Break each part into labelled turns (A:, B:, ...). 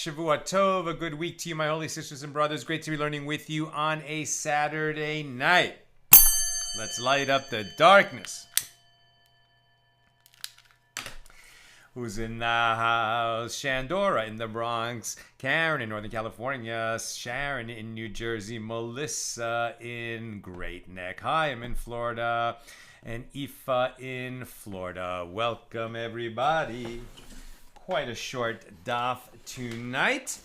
A: Shavua Tov, a good week to you, my holy sisters and brothers. Great to be learning with you on a Saturday night. Let's light up the darkness. Who's in the house? Shandora in the Bronx, Karen in Northern California, Sharon in New Jersey, Melissa in Great Neck. Hi, I'm in Florida, and Aoife in Florida. Welcome, everybody. Quite a short daf tonight.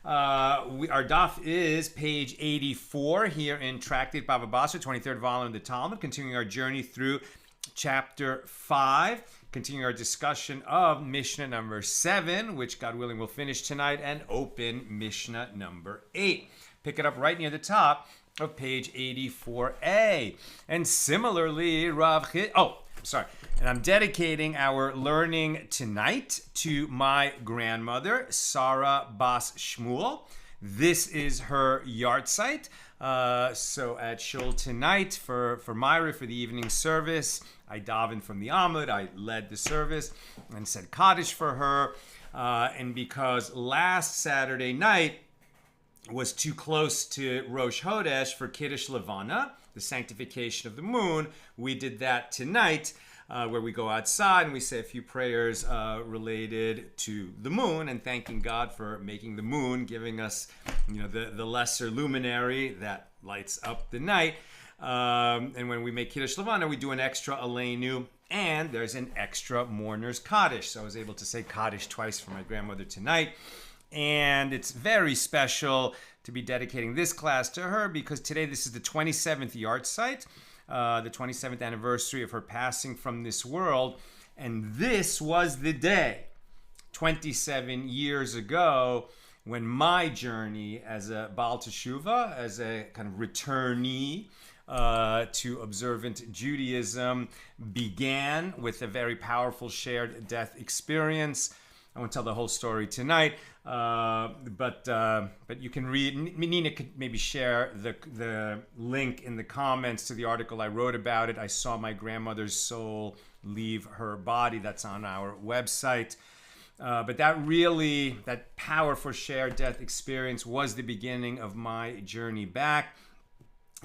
A: Our daf is page 84 here in Tractate Bava Basra, 23rd volume of the Talmud, continuing our journey through chapter 5, continuing our discussion of Mishnah number 7, which God willing will finish tonight, and open Mishnah number 8. Pick it up right near the top of page 84a. And similarly, and I'm dedicating our learning tonight to my grandmother, Sarah Bas Shmuel. This is her yard site. So at Shul tonight for Myra, for the evening service, I davened from the Amud. I led the service and said Kaddish for her. And because last Saturday night was too close to Rosh Chodesh for Kiddush Levana, the sanctification of the moon, we did that tonight, where we go outside and we say a few prayers related to the moon and thanking God for making the moon, giving us, the lesser luminary that lights up the night. And when we make Kiddush Levana, we do an extra Aleinu, and there's an extra mourner's Kaddish. So I was able to say Kaddish twice for my grandmother tonight. And it's very special to be dedicating this class to her because today this is the 27th yard site, the 27th anniversary of her passing from this world. And this was the day, 27 years ago, when my journey as a Baal Teshuvah, as a kind of returnee to observant Judaism, began with a very powerful shared death experience. I won't tell the whole story tonight, but you can read. Nina could maybe share the link in the comments to the article I wrote about it. I saw my grandmother's soul leave her body. That's on our website. But that powerful shared death experience was the beginning of my journey back.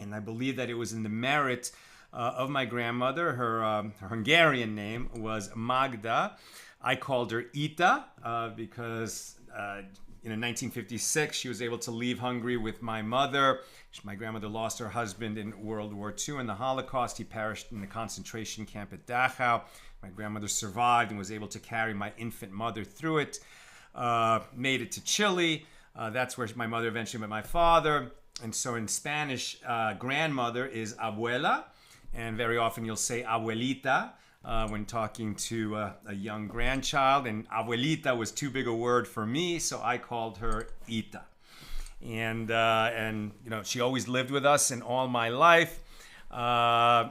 A: And I believe that it was in the merit of my grandmother. Her Hungarian name was Magda. I called her Ita because in 1956 she was able to leave Hungary with my mother. My grandmother lost her husband in World War II in the Holocaust. He perished in the concentration camp at Dachau. My grandmother survived and was able to carry my infant mother through it. Made it to Chile. That's where my mother eventually met my father. And so in Spanish, grandmother is abuela. And very often you'll say abuelita when talking to a young grandchild. And abuelita was too big a word for me, so I called her Ita. And she always lived with us in all my life.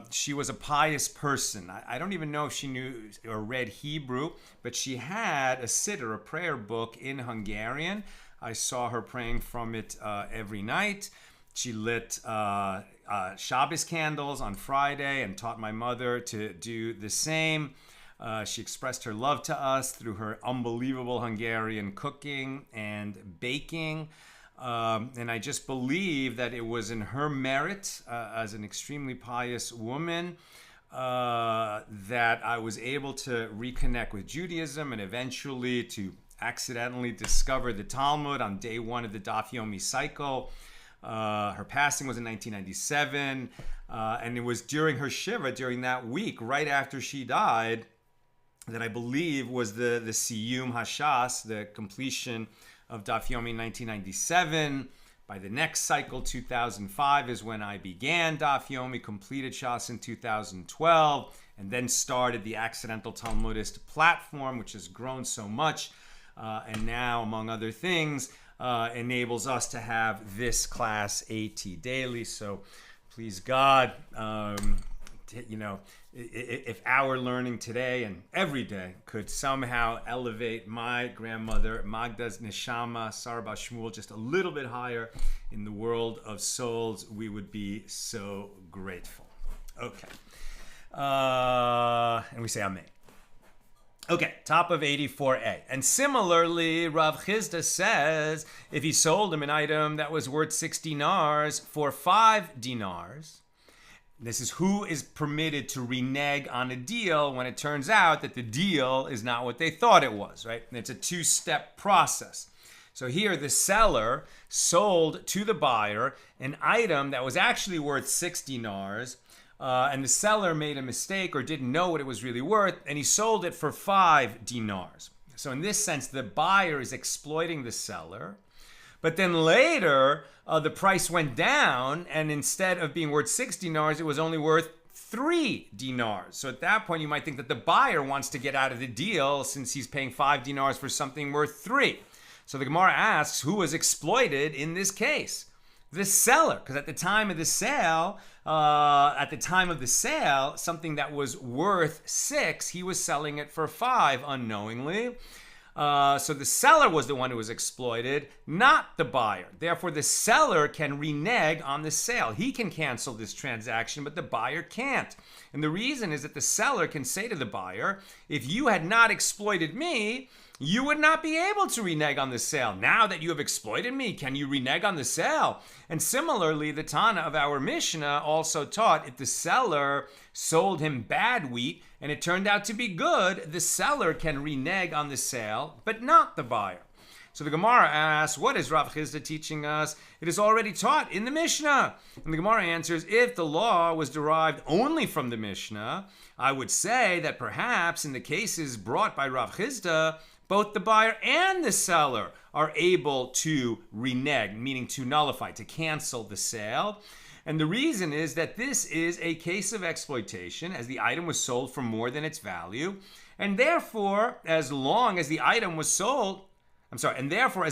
A: She was a pious person. I don't even know if she knew or read Hebrew, but she had a siddur, a prayer book in Hungarian. I saw her praying from it every night. She lit Shabbos candles on Friday and taught my mother to do the same. She expressed her love to us through her unbelievable Hungarian cooking and baking. And I just believe that it was in her merit as an extremely pious woman that I was able to reconnect with Judaism and eventually to accidentally discover the Talmud on day one of the Daf Yomi cycle. Her passing was in 1997, and it was during her Shiva, during that week, right after she died, that I believe was the Siyum Hashas, the completion of Daf Yomi in 1997. By the next cycle, 2005, is when I began Daf Yomi, completed Shas in 2012, and then started the Accidental Talmudist platform, which has grown so much, and now, among other things, enables us to have this class AT daily. So please God, if our learning today and every day could somehow elevate my grandmother Magda's neshama, Sarah Bas Shmuel, just a little bit higher in the world of souls, we would be so grateful. Okay. And we say Amen. Okay, top of 84a. And similarly, Rav Chisda says if he sold him an item that was worth 6 dinars for 5 dinars, this is who is permitted to renege on a deal when it turns out that the deal is not what they thought it was, right? And it's a two-step process. So here the seller sold to the buyer an item that was actually worth 6 dinars, and the seller made a mistake or didn't know what it was really worth, and he sold it for 5 dinars. So in this sense, the buyer is exploiting the seller. But then later, the price went down, and instead of being worth 6 dinars, it was only worth 3 dinars. So at that point, you might think that the buyer wants to get out of the deal since he's paying 5 dinars for something worth 3. So the Gemara asks, who was exploited in this case? The seller, because at the time of the sale, something that was worth 6, he was selling it for 5 unknowingly. So the seller was the one who was exploited, not the buyer. Therefore, the seller can renege on the sale. He can cancel this transaction, but the buyer can't. And the reason is that the seller can say to the buyer, if you had not exploited me, you would not be able to renege on the sale. Now that you have exploited me, can you renege on the sale? And similarly, the Tana of our Mishna also taught if the seller sold him bad wheat and it turned out to be good, the seller can renege on the sale, but not the buyer. So the Gemara asks, what is Rav Chisda teaching us? It is already taught in the Mishnah. And the Gemara answers, if the law was derived only from the Mishnah, I would say that perhaps in the cases brought by Rav Chisda, both the buyer and the seller are able to renege, meaning to nullify, to cancel the sale. And the reason is that this is a case of exploitation, as the item was sold for more than its value. And therefore, as long as the item was sold, as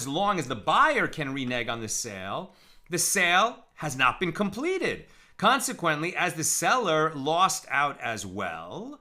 A: long as the buyer can renege on the sale has not been completed. Consequently, as the seller lost out as well,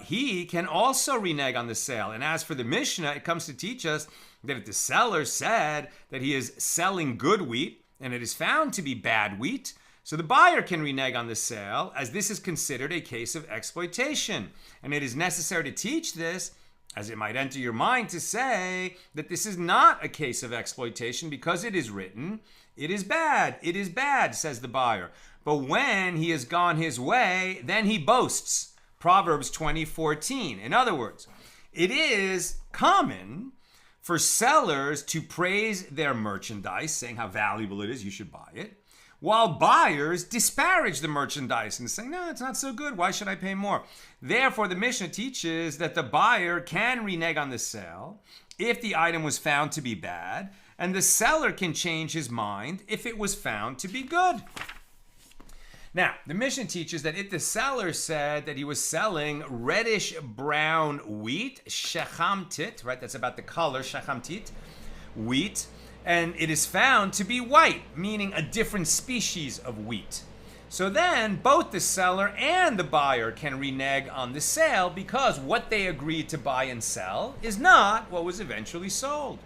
A: he can also renege on the sale. And as for the Mishnah, it comes to teach us that if the seller said that he is selling good wheat and it is found to be bad wheat, so the buyer can renege on the sale, as this is considered a case of exploitation. And it is necessary to teach this, as it might enter your mind to say that this is not a case of exploitation because it is written, it is bad, says the buyer. But when he has gone his way, then he boasts. Proverbs 20:14. In other words, it is common for sellers to praise their merchandise, saying how valuable it is, you should buy it, while buyers disparage the merchandise and saying, no, it's not so good, why should I pay more? Therefore, the Mishnah teaches that the buyer can renege on the sale if the item was found to be bad, and the seller can change his mind if it was found to be good. Now, the Mishnah teaches that if the seller said that he was selling reddish-brown wheat, shechamtit, right, that's about the color, shechamtit, wheat, and it is found to be white, meaning a different species of wheat. So then, both the seller and the buyer can renege on the sale because what they agreed to buy and sell is not what was eventually sold.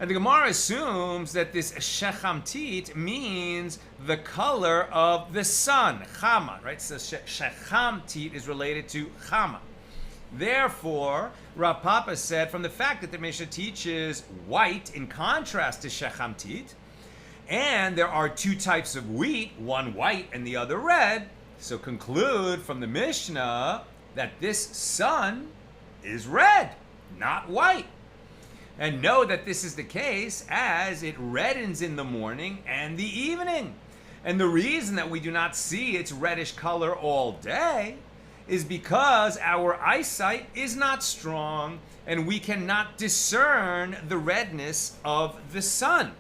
A: And the Gemara assumes that this shechamtit means the color of the sun, chama, right? So shechamtit is related to chama. Therefore, Rav Papa said, from the fact that the Mishnah teaches white in contrast to shechamtit, and there are two types of wheat, one white and the other red, so conclude from the Mishnah that this sun is red, not white. And know that this is the case as it reddens in the morning and the evening. And the reason that we do not see its reddish color all day is because our eyesight is not strong and we cannot discern the redness of the sun.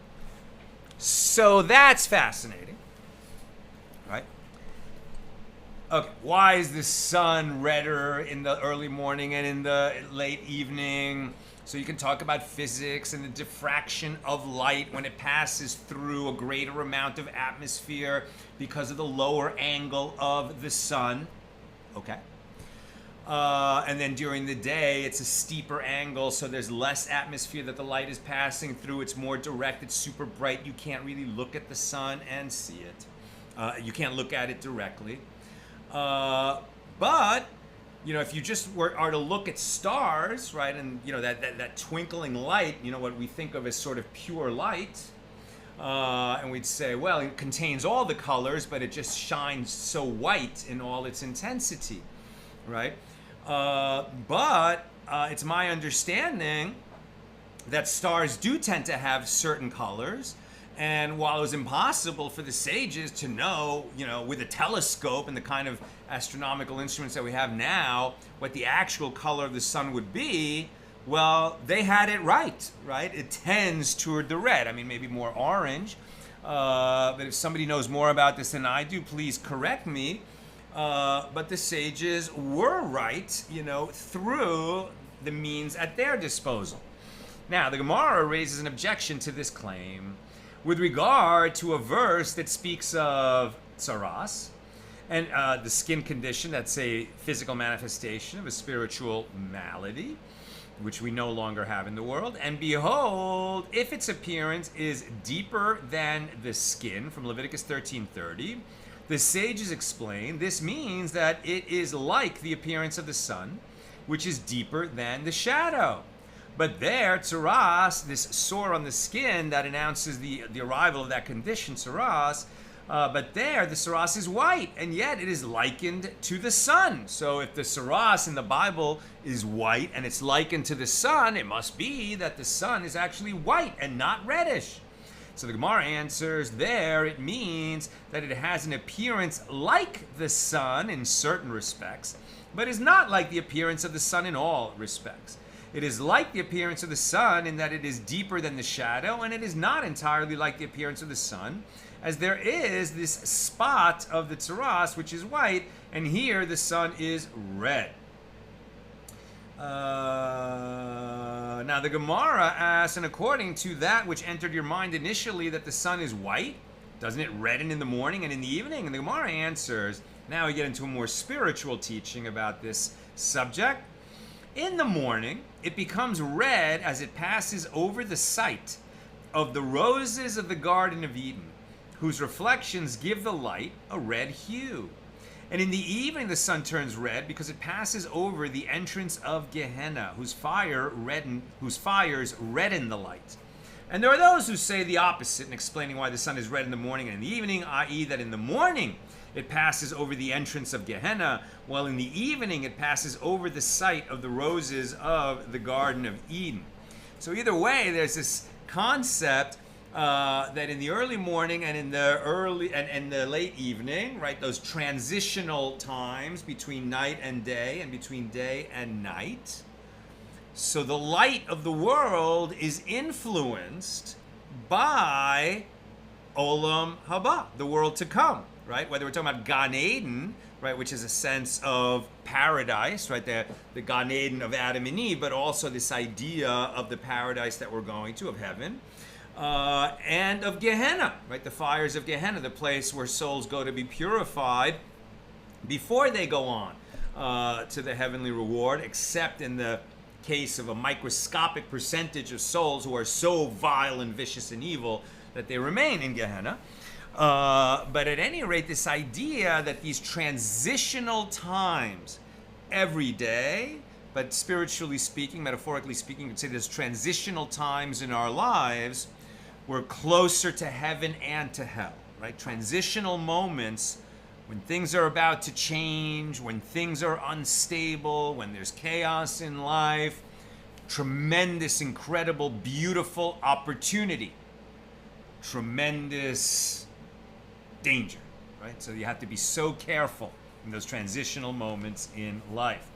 A: So that's fascinating, right? Okay, why is the sun redder in the early morning and in the late evening? So you can talk about physics and the diffraction of light when it passes through a greater amount of atmosphere because of the lower angle of the sun. Okay. And then during the day, it's a steeper angle, so there's less atmosphere that the light is passing through. It's more direct. It's super bright. You can't really look at the sun and see it. You can't look at it directly. But if you just are to look at stars, right, and that twinkling light, what we think of as sort of pure light, and we'd say, well, it contains all the colors, but it just shines so white in all its intensity, right? But it's my understanding that stars do tend to have certain colors. And while it was impossible for the sages to know, with a telescope and the kind of astronomical instruments that we have now, what the actual color of the sun would be, well, they had it right? It tends toward the red. I mean, maybe more orange. But if somebody knows more about this than I do, please correct me. But the sages were right, through the means at their disposal. Now, the Gemara raises an objection to this claim with regard to a verse that speaks of tsaras, and the skin condition, that's a physical manifestation of a spiritual malady, which we no longer have in the world. And behold, if its appearance is deeper than the skin, from Leviticus 13:30, the sages explain this means that it is like the appearance of the sun, which is deeper than the shadow. But there, tsaras, this sore on the skin that announces the arrival of that condition, tsaras, but there the tsaras is white, and yet it is likened to the sun. So if the tsaras in the Bible is white and it's likened to the sun, it must be that the sun is actually white and not reddish. So the Gemara answers there, it means that it has an appearance like the sun in certain respects, but is not like the appearance of the sun in all respects. It is like the appearance of the sun in that it is deeper than the shadow, and it is not entirely like the appearance of the sun, as there is this spot of the tsaras which is white, and here the sun is red. Now the Gemara asks, and according to that which entered your mind initially, that the sun is white, doesn't it redden in the morning and in the evening? And the Gemara answers, now we get into a more spiritual teaching about this subject. In the morning, it becomes red as it passes over the site of the roses of the Garden of Eden, whose reflections give the light a red hue. And in the evening, the sun turns red because it passes over the entrance of Gehenna, whose fires redden the light. And there are those who say the opposite in explaining why the sun is red in the morning and in the evening, i.e. that in the morning it passes over the entrance of Gehenna, while in the evening it passes over the site of the roses of the Garden of Eden. So either way, there's this concept that in the early morning and in the late evening, right, those transitional times between night and day and between day and night, so the light of the world is influenced by Olam Haba, the world to come. Right? Whether we're talking about Gan Eden, right, which is a sense of paradise, right, the Gan Eden of Adam and Eve, but also this idea of the paradise that we're going to, of heaven, and of Gehenna, right, the fires of Gehenna, the place where souls go to be purified before they go on to the heavenly reward, except in the case of a microscopic percentage of souls who are so vile and vicious and evil that they remain in Gehenna. But at any rate, this idea that these transitional times every day, but spiritually speaking, metaphorically speaking, you could say there's transitional times in our lives, we're closer to heaven and to hell, right? Transitional moments when things are about to change, when things are unstable, when there's chaos in life, tremendous, incredible, beautiful opportunity, tremendous danger, right? So you have to be so careful in those transitional moments in life.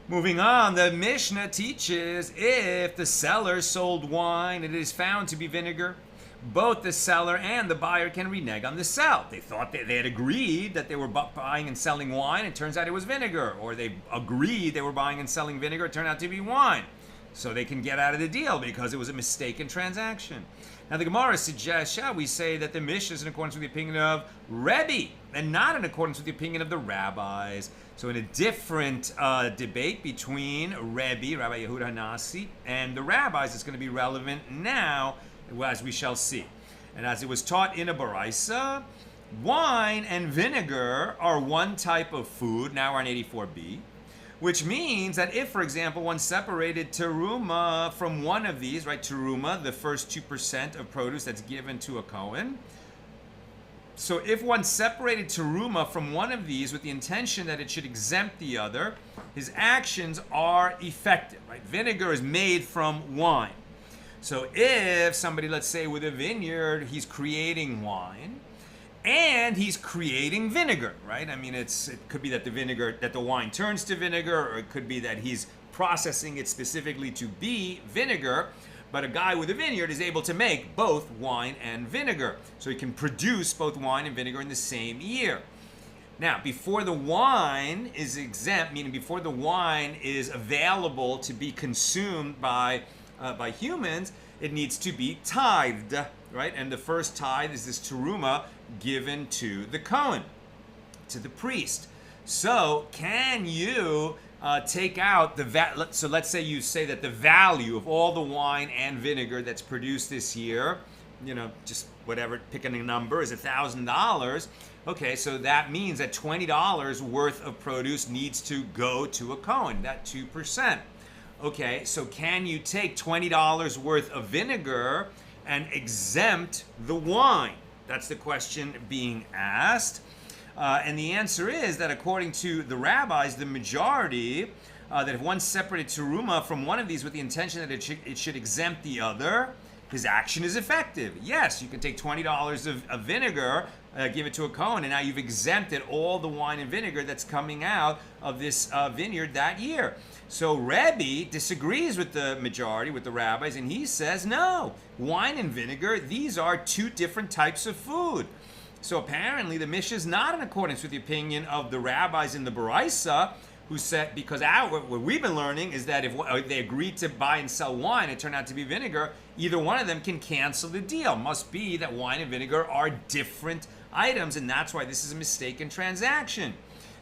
A: Moving on, the Mishna teaches if the seller sold wine and it is found to be vinegar, both the seller and the buyer can renege on the sell. They thought they had agreed that they were buying and selling wine, it turns out it was vinegar, or they agreed they were buying and selling vinegar, it turned out to be wine. So they can get out of the deal because it was a mistaken transaction. Now the Gemara suggests, shall we say, that the Mishna is in accordance with the opinion of Rebbe and not in accordance with the opinion of the rabbis. So in a different debate between Rabbi Yehuda Hanasi, and the rabbis, it's going to be relevant now, as we shall see. And as it was taught in a Baraisa, wine and vinegar are one type of food. Now we're on 84b. which means that if, for example, one separated terumah from one of these, right, terumah, the first 2% of produce that's given to a Kohen. So if one separated terumah from one of these with the intention that it should exempt the other, his actions are effective, right? Vinegar is made from wine. So if somebody, let's say with a vineyard, he's creating wine and he's creating vinegar, right? I mean, it could be that the wine turns to vinegar, or it could be that he's processing it specifically to be vinegar. But a guy with a vineyard is able to make both wine and vinegar. So he can produce both wine and vinegar in the same year. Now, before the wine is exempt, meaning before the wine is available to be consumed by humans, it needs to be tithed, right? And the first tithe is this terumah given to the Kohen, to the priest. So can you take out so let's say you say that the value of all the wine and vinegar that's produced this year, just whatever, picking a number, is $1,000. Okay, so that means that $20 worth of produce needs to go to a Kohen, that 2%. Okay, so can you take $20 worth of vinegar and exempt the wine? That's the question being asked. And the answer is that according to the rabbis, the majority, that if one separated terumah from one of these with the intention that it should exempt the other, his action is effective. Yes, you can take $20 of vinegar, give it to a Kohen, and now you've exempted all the wine and vinegar that's coming out of this vineyard that year. So Rebbe disagrees with the majority, with the rabbis, and he says, no, wine and vinegar, these are two different types of food. So apparently the Mishnah is not in accordance with the opinion of the rabbis in the Baraisa, who said, because what we've been learning is that if they agreed to buy and sell wine, it turned out to be vinegar, either one of them can cancel the deal. Must be that wine and vinegar are different items, and that's why this is a mistaken transaction.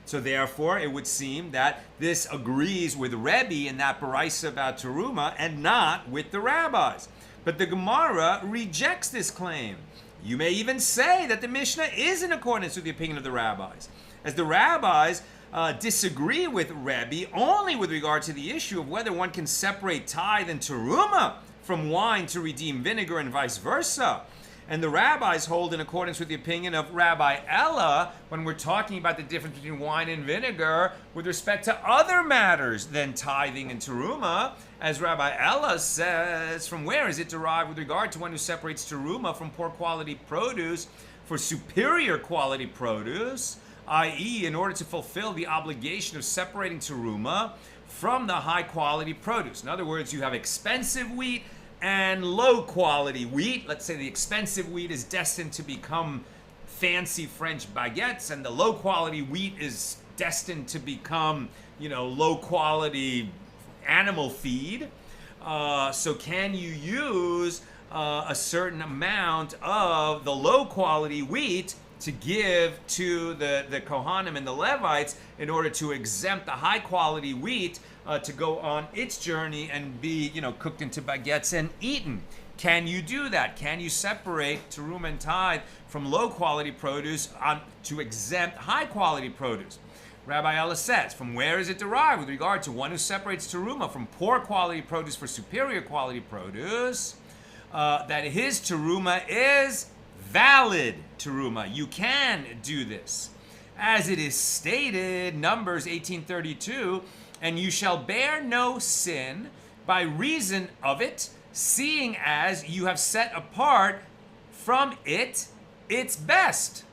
A: So therefore, it would seem that this agrees with Rebbe in that Baraisa about terumah and not with the rabbis. But the Gemara rejects this claim. You may even say that the Mishnah is in accordance with the opinion of the rabbis, as the rabbis disagree with Rebbe only with regard to the issue of whether one can separate tithe and terumah from wine to redeem vinegar and vice versa. And the rabbis hold in accordance with the opinion of Rabbi Ella when we're talking about the difference between wine and vinegar with respect to other matters than tithing and terumah. As Rabbi Ella says, from where is it derived with regard to one who separates terumah from poor quality produce for superior quality produce, i.e. in order to fulfill the obligation of separating terumah from the high quality produce. In other words, you have expensive wheat and low quality wheat. Let's say the expensive wheat is destined to become fancy French baguettes, and the low quality wheat is destined to become, low quality animal feed. So can you use a certain amount of the low quality wheat to give to the Kohanim and the Levites in order to exempt the high quality wheat to go on its journey and be, cooked into baguettes and eaten? Can you do that? Can you separate terumah and tithe from low quality produce to exempt high quality produce? Rabbi Ella says, from where is it derived with regard to one who separates terumah from poor quality produce for superior quality produce, that his terumah is valid terumah? You can do this. As it is stated, Numbers 18:32, and you shall bear no sin by reason of it, seeing as you have set apart from it its best.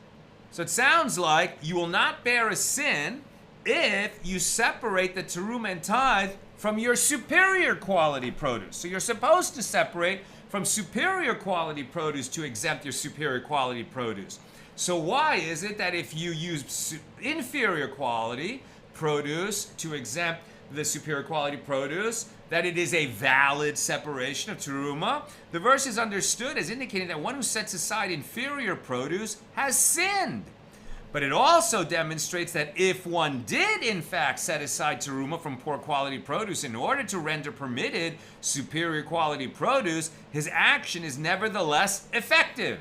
A: So it sounds like you will not bear a sin if you separate the terumah and tithe from your superior quality produce. So you're supposed to separate from superior quality produce to exempt your superior quality produce. So why is it that if you use inferior quality produce to exempt the superior quality produce, that it is a valid separation of terumah? The verse is understood as indicating that one who sets aside inferior produce has sinned. But it also demonstrates that if one did in fact set aside terumah from poor quality produce in order to render permitted superior quality produce, his action is nevertheless effective,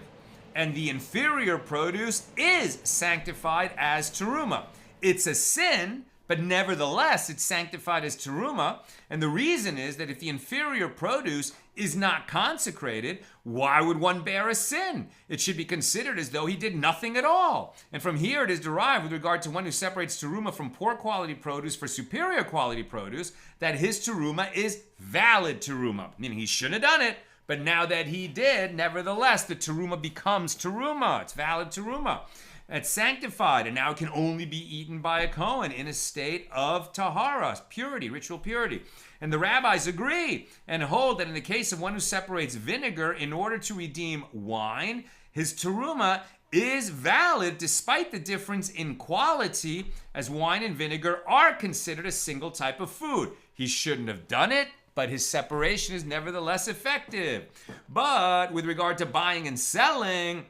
A: and the inferior produce is sanctified as terumah. It's a sin, but nevertheless it's sanctified as terumah. And the reason is that if the inferior produce is not consecrated, why would one bear a sin? It should be considered as though he did nothing at all. And from here it is derived with regard to one who separates terumah from poor quality produce for superior quality produce, that his terumah is valid terumah, meaning he shouldn't have done it, but now that he did, nevertheless the terumah becomes terumah. It's valid terumah. It's sanctified, and now it can only be eaten by a Kohen in a state of tahara, purity, ritual purity. And the rabbis agree and hold that in the case of one who separates vinegar in order to redeem wine, his terumah is valid despite the difference in quality, as wine and vinegar are considered a single type of food. He shouldn't have done it, but his separation is nevertheless effective. But with regard to buying and selling,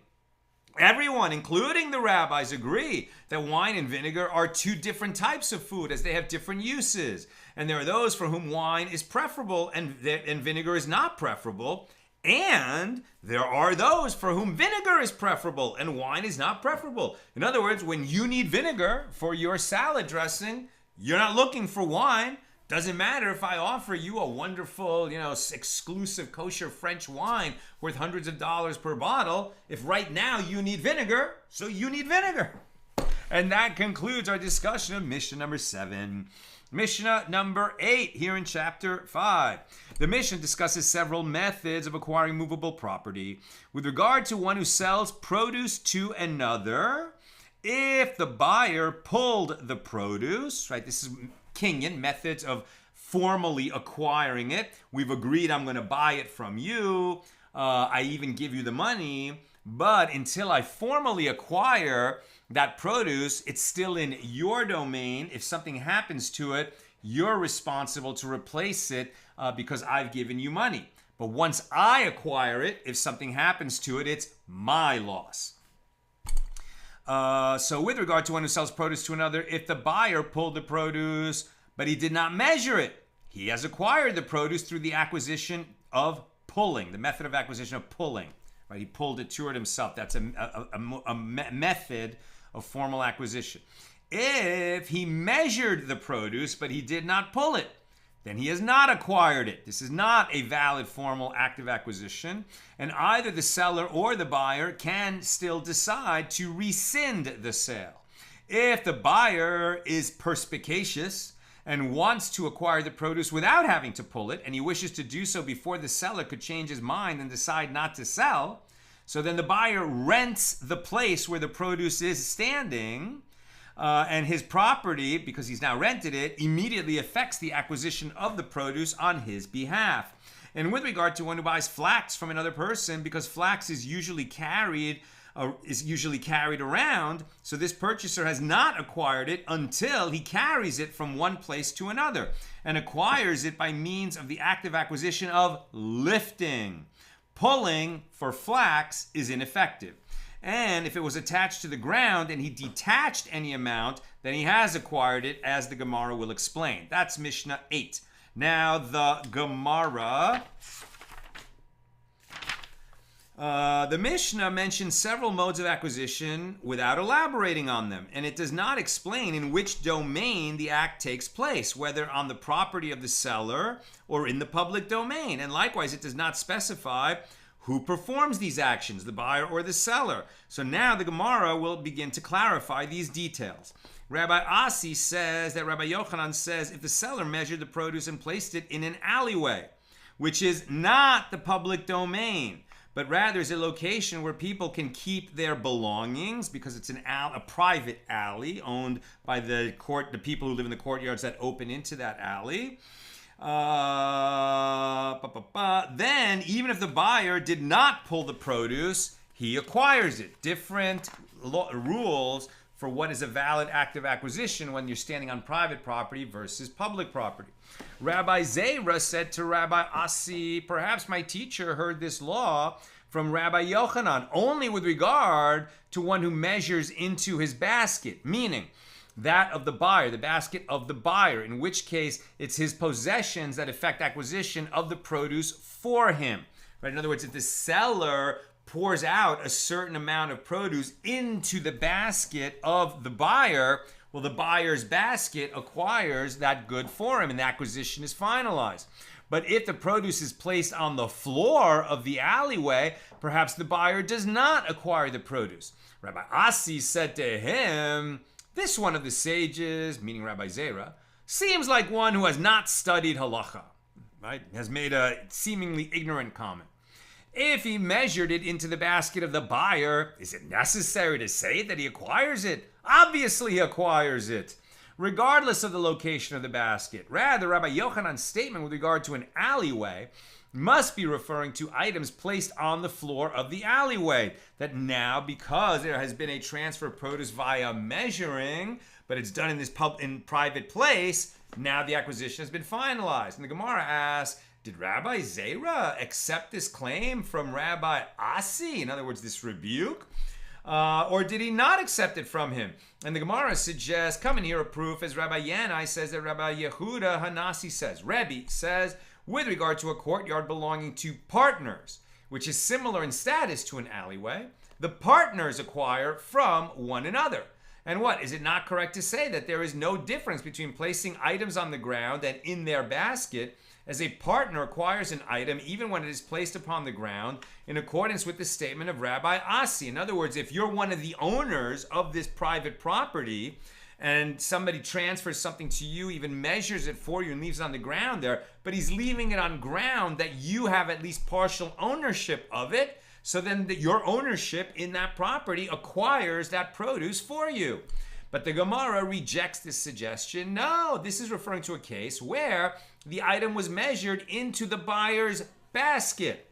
A: everyone, including the rabbis, agree that wine and vinegar are two different types of food as they have different uses. And there are those for whom wine is preferable and vinegar is not preferable. And there are those for whom vinegar is preferable and wine is not preferable. In other words, when you need vinegar for your salad dressing, you're not looking for wine. Doesn't matter if I offer you a wonderful, exclusive kosher French wine worth hundreds of dollars per bottle. If right now you need vinegar, so you need vinegar. And that concludes our discussion of Mishnah number 7. Mishnah number 8 here in chapter 5. The Mishnah discusses several methods of acquiring movable property. With regard to one who sells produce to another, if the buyer pulled the produce, right, this is Kinyan, methods of formally acquiring it. We've agreed I'm going to buy it from you. I even give you the money. But until I formally acquire that produce, it's still in your domain. If something happens to it, you're responsible to replace it because I've given you money. But once I acquire it, if something happens to it, it's my loss. So with regard to one who sells produce to another, if the buyer pulled the produce, but he did not measure it, he has acquired the produce through the acquisition of pulling, the method of acquisition of pulling. Right? He pulled it to it himself. That's a method of formal acquisition. If he measured the produce, but he did not pull it, then he has not acquired it. This is not a valid formal active acquisition, and either the seller or the buyer can still decide to rescind the sale. If the buyer is perspicacious and wants to acquire the produce without having to pull it, and he wishes to do so before the seller could change his mind and decide not to sell, so then the buyer rents the place where the produce is standing, and his property, because he's now rented it, immediately affects the acquisition of the produce on his behalf. And with regard to one who buys flax from another person, because flax is usually carried around, so this purchaser has not acquired it until he carries it from one place to another and acquires it by means of the active acquisition of lifting. Pulling for flax is ineffective. And if it was attached to the ground and he detached any amount, then he has acquired it, as the Gemara will explain. That's Mishnah 8. Now the Gemara, the Mishnah mentions several modes of acquisition without elaborating on them, and it does not explain in which domain the act takes place, whether on the property of the seller or in the public domain. And likewise, it does not specify who performs these actions, the buyer or the seller. So now the Gemara will begin to clarify these details. Rabbi Asi says that Rabbi Yochanan says if the seller measured the produce and placed it in an alleyway, which is not the public domain, but rather is a location where people can keep their belongings, because it's a private alley owned by the people who live in the courtyards that open into that alley. Then, even if the buyer did not pull the produce, he acquires it. Different rules for what is a valid active acquisition when you're standing on private property versus public property. Rabbi Zera said to Rabbi Asi, perhaps my teacher heard this law from Rabbi Yochanan only with regard to one who measures into his basket, meaning that of the buyer, the basket of the buyer, in which case it's his possessions that affect acquisition of the produce for him. Right? In other words, if the seller pours out a certain amount of produce into the basket of the buyer, Well, the buyer's basket acquires that good for him and the acquisition is finalized. But if the produce is placed on the floor of the alleyway, perhaps the buyer does not acquire the produce. Rabbi Asi said to him, "This one of the sages," meaning Rabbi Zera, "seems like one who has not studied halacha," right? Has made a seemingly ignorant comment. If he measured it into the basket of the buyer, is it necessary to say that he acquires it? Obviously he acquires it, regardless of the location of the basket. Rather, Rabbi Yochanan's statement with regard to an alleyway must be referring to items placed on the floor of the alleyway. That now, because there has been a transfer of produce via measuring, but it's done in this private place, now the acquisition has been finalized. And the Gemara asks, did Rabbi Zera accept this claim from Rabbi Asi? In other words, this rebuke? Or did he not accept it from him? And the Gemara suggests, come and hear a proof, as Rabbi Yanai says that Rabbi Yehuda Hanasi says. Rebbe says, with regard to a courtyard belonging to partners, which is similar in status to an alleyway, the partners acquire from one another. And what? Is it not correct to say that there is no difference between placing items on the ground and in their basket, as a partner acquires an item even when it is placed upon the ground in accordance with the statement of Rabbi Asi? In other words, if you're one of the owners of this private property and somebody transfers something to you, even measures it for you and leaves it on the ground there, but he's leaving it on ground that you have at least partial ownership of it, so then your ownership in that property acquires that produce for you. But the Gemara rejects this suggestion. No, this is referring to a case where the item was measured into the buyer's basket.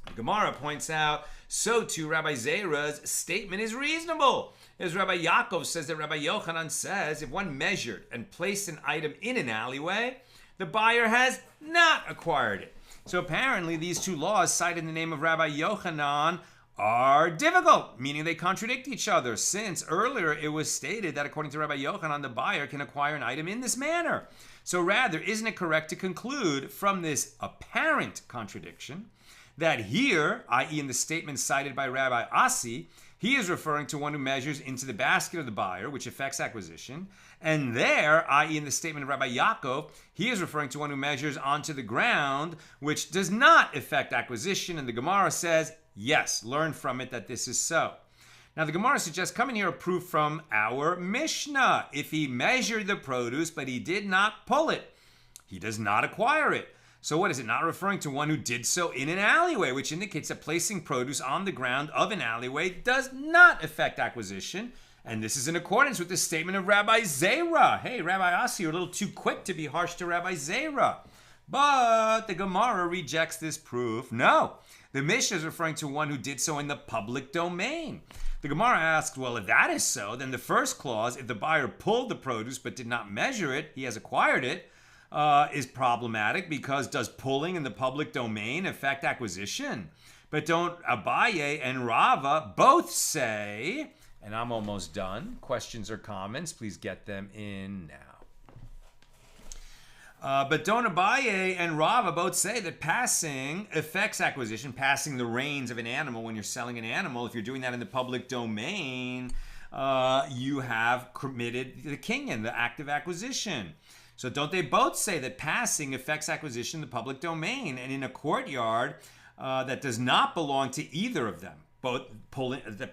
A: The Gemara points out, so too Rabbi Zera's statement is reasonable. As Rabbi Yaakov says that Rabbi Yochanan says, if one measured and placed an item in an alleyway, the buyer has not acquired it. So apparently these two laws cited in the name of Rabbi Yochanan are difficult, meaning they contradict each other, since earlier it was stated that according to Rabbi Yochanan, the buyer can acquire an item in this manner. So rather, isn't it correct to conclude from this apparent contradiction that here, i.e. in the statement cited by Rabbi Asi, he is referring to one who measures into the basket of the buyer, which affects acquisition, and there, i.e. in the statement of Rabbi Yaakov, he is referring to one who measures onto the ground, which does not affect acquisition, and the Gemara says, yes, learn from it that this is so. Now the Gemara suggests, come and hear a proof from our Mishna. If he measured the produce, but he did not pull it, he does not acquire it. So what is it? Not referring to one who did so in an alleyway, which indicates that placing produce on the ground of an alleyway does not affect acquisition. And this is in accordance with the statement of Rabbi Zera. Hey, Rabbi Asi, you're a little too quick to be harsh to Rabbi Zera. But the Gemara rejects this proof. No, the Mishnah is referring to one who did so in the public domain. The Gemara asks, well, if that is so, then the first clause, if the buyer pulled the produce but did not measure it, he has acquired it, is problematic, because does pulling in the public domain affect acquisition? But don't Abaye and Rava both say, and I'm almost done, questions or comments, please get them in now. But don't Abaye and Rava both say that passing affects acquisition, passing the reins of an animal when you're selling an animal. If you're doing that in the public domain, you have committed the kinyan, the act of acquisition. So don't they both say that passing affects acquisition in the public domain, and in a courtyard that does not belong to either of them? Both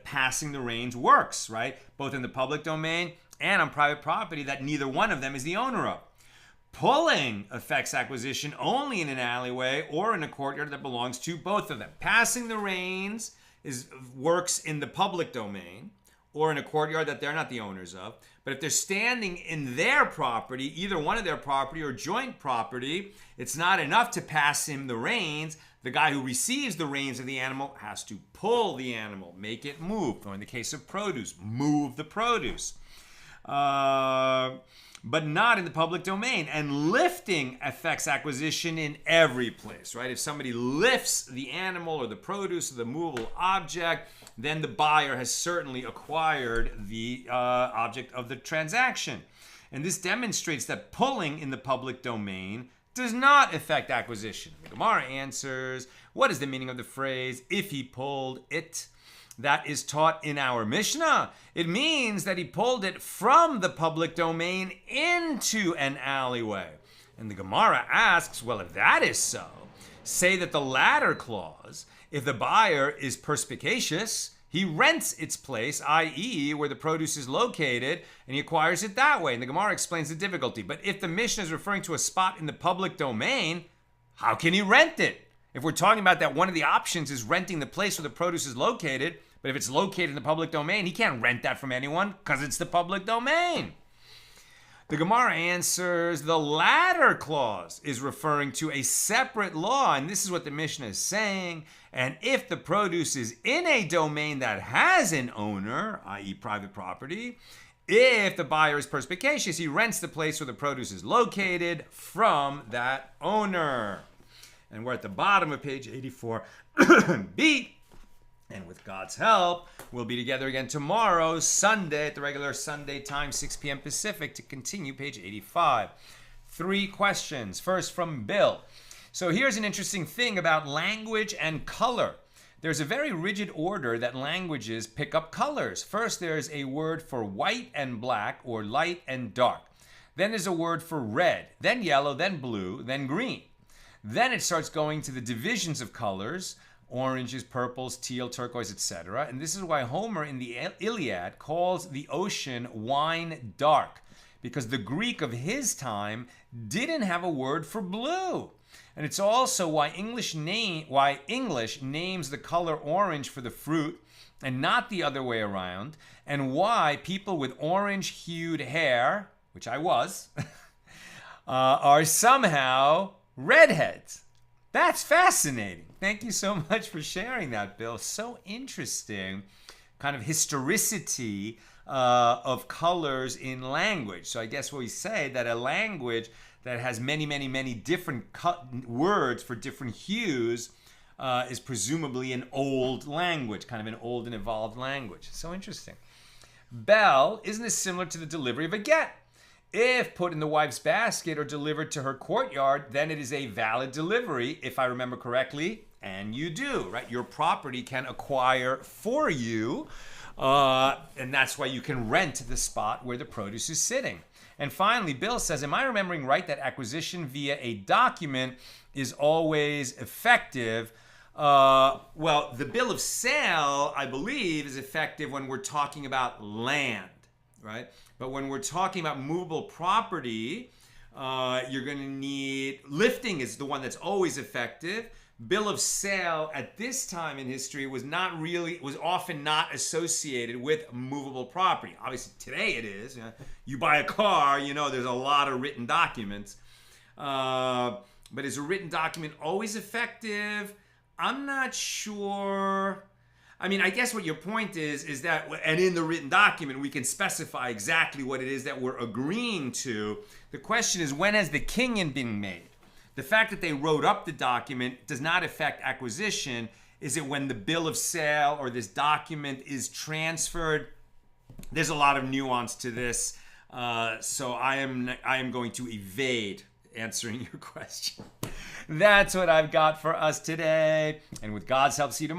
A: passing the reins works, right? Both in the public domain and on private property that neither one of them is the owner of. Pulling affects acquisition only in an alleyway or in a courtyard that belongs to both of them. Passing the reins works in the public domain or in a courtyard that they're not the owners of. But if they're standing in their property, either one of their property or joint property, it's not enough to pass him the reins. The guy who receives the reins of the animal has to pull the animal, make it move. Or in the case of produce, move the produce. But not in the public domain. And lifting affects acquisition in every place, right? If somebody lifts the animal or the produce or the movable object, then the buyer has certainly acquired the object of the transaction. And this demonstrates that pulling in the public domain does not affect acquisition. The Gemara answers, what is the meaning of the phrase, if he pulled it? that is taught in our Mishnah. It means that he pulled it from the public domain into an alleyway. And the Gemara asks, well, if that is so, say that the latter clause, if the buyer is perspicacious, he rents its place, i.e. where the produce is located, and he acquires it that way. And the Gemara explains the difficulty. But if the Mishnah is referring to a spot in the public domain, how can he rent it? If we're talking about that one of the options is renting the place where the produce is located, but if it's located in the public domain, he can't rent that from anyone because it's the public domain. The Gemara answers the latter clause is referring to a separate law, and this is what the Mishnah is saying. And if the produce is in a domain that has an owner, i.e. private property, if the buyer is perspicacious, he rents the place where the produce is located from that owner. And we're at the bottom of page 84b. And with God's help, we'll be together again tomorrow, Sunday, at the regular Sunday time, 6 p.m. Pacific, to continue page 85. 3 questions. First from Bill. So here's an interesting thing about language and color. There's a very rigid order that languages pick up colors. First, there's a word for white and black, or light and dark. Then there's a word for red, then yellow, then blue, then green. Then it starts going to the divisions of colors, oranges, purples, teal, turquoise, etc. And this is why Homer in the Iliad calls the ocean wine dark, because the Greek of his time didn't have a word for blue. And it's also why English names the color orange for the fruit and not the other way around, and why people with orange-hued hair, which I was, are somehow redheads. That's fascinating. Thank you so much for sharing that, Bill. So interesting, kind of historicity of colors in language. So I guess we say that a language that has many, many, many different words for different hues is presumably an old language, kind of an old and evolved language. So interesting. Bell, isn't this similar to the delivery of a get? If put in the wife's basket or delivered to her courtyard, then it is a valid delivery, if I remember correctly, and you do, right? Your property can acquire for you, and that's why you can rent the spot where the produce is sitting. And finally, Bill says, am I remembering right that acquisition via a document is always effective? Well, the bill of sale, I believe, is effective when we're talking about land, right? But when we're talking about movable property, you're going to need, lifting is the one that's always effective. Bill of sale at this time in history was often not associated with movable property. Obviously today it is. You buy a car, there's a lot of written documents. But is a written document always effective? I'm not sure. I mean, I guess what your point is that, and in the written document, we can specify exactly what it is that we're agreeing to. The question is, when has the kinyan been made? The fact that they wrote up the document does not affect acquisition. Is it when the bill of sale or this document is transferred? There's a lot of nuance to this, so I am going to evade answering your question. That's what I've got for us today, and with God's help, see you tomorrow.